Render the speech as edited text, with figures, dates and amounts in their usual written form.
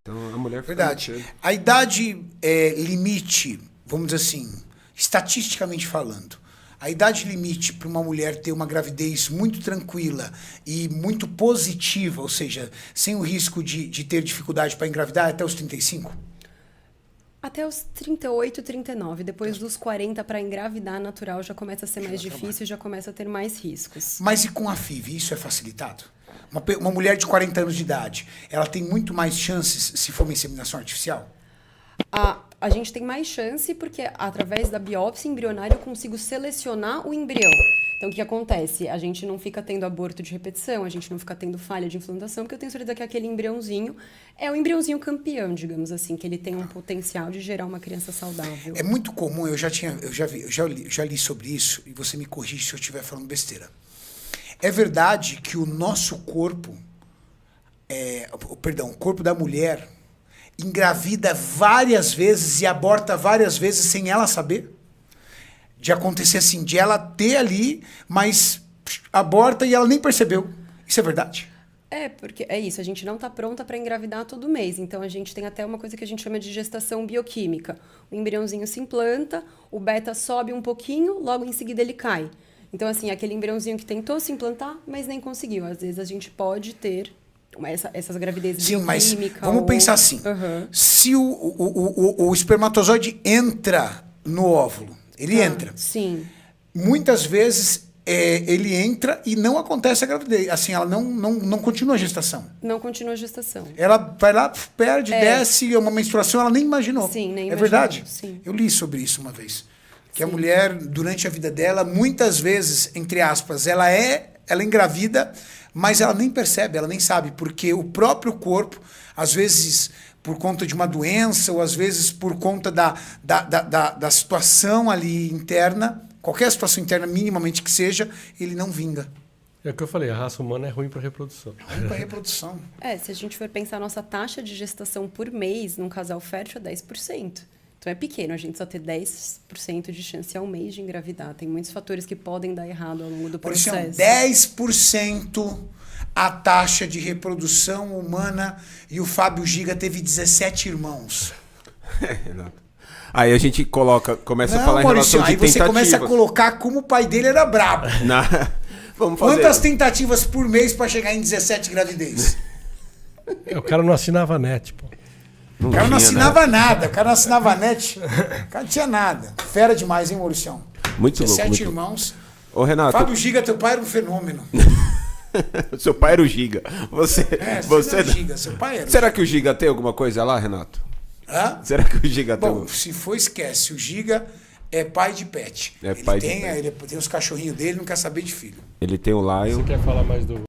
Então a mulher fica muito Verdade. cedo. A idade limite, vamos dizer assim, estatisticamente falando, a idade limite para uma mulher ter uma gravidez muito tranquila e muito positiva, ou seja, sem o risco de ter dificuldade para engravidar, é até os 35? Até os 38, 39. Depois dos 40, para engravidar natural, já começa a ser mais difícil e já começa a ter mais riscos. Mas e com a FIV, isso é facilitado? Uma mulher de 40 anos de idade, ela tem muito mais chances se for uma inseminação artificial? A gente tem mais chance porque, através da biópsia embrionária, eu consigo selecionar o embrião. Então, o que acontece? A gente não fica tendo aborto de repetição, a gente não fica tendo falha de implantação, porque eu tenho certeza que aquele embriãozinho é o embriãozinho campeão, digamos assim, que ele tem um potencial de gerar uma criança saudável. É muito comum, eu já li sobre isso, e você me corrige se eu estiver falando besteira. É verdade que o nosso corpo, o corpo da mulher, engravida várias vezes e aborta várias vezes sem ela saber? De acontecer assim, de ela ter ali, mas aborta e ela nem percebeu. Isso é verdade? Porque é isso, a gente não está pronta para engravidar todo mês. Então, a gente tem até uma coisa que a gente chama de gestação bioquímica. O embriãozinho se implanta, o beta sobe um pouquinho, logo em seguida ele cai. Então, assim, aquele embriãozinho que tentou se implantar, mas nem conseguiu. Às vezes, a gente pode ter essas gravidezes bioquímicas. Sim, mas vamos pensar assim. Se o espermatozoide entra no óvulo, ele entra. Sim. Muitas vezes ele entra e não acontece a gravidez. Assim, ela não continua a gestação. Não continua a gestação. Ela vai lá, perde, desce, é uma menstruação, ela nem imaginou. Sim, nem É imaginou, verdade? sim. Eu li sobre isso uma vez. Que a Sim. mulher, durante a vida dela, muitas vezes, entre aspas, ela engravida, mas ela nem percebe, ela nem sabe, porque o próprio corpo, às vezes por conta de uma doença, ou às vezes por conta da situação ali interna, qualquer situação interna, minimamente que seja, ele não vinga. É o que eu falei, a raça humana é ruim para reprodução. Ruim para reprodução. Se a gente for pensar, a nossa taxa de gestação por mês num casal fértil é 10%. Então é pequeno, a gente só ter 10% de chance ao mês de engravidar. Tem muitos fatores que podem dar errado ao longo do processo. Por isso é 10% a taxa de reprodução humana e o Fábio Giga teve 17 irmãos. Renato. Aí a gente começa a Não, falar em Maurício, relação de aí você tentativas. começa a colocar como o pai dele era brabo. Vamos fazer. Quantas tentativas por mês para chegar em 17 gravidez? O cara não assinava net, pô. O cara não assinava nada, o cara não assinava net, o cara não tinha nada. Fera demais, hein, Mauricião? Muito louco. 17 muito irmãos. Ô, Renato. Fábio Giga, teu pai era um fenômeno. Seu pai era o Giga. Você era o Giga, seu pai era. Será que o Giga tem alguma coisa lá, Renato? Hã? Será que o Giga tem? Bom, se for, esquece. O Giga é pai de pet. É pai de pet. Ele tem os cachorrinhos dele, não quer saber de filho. Ele tem o Lion. Você quer falar mais do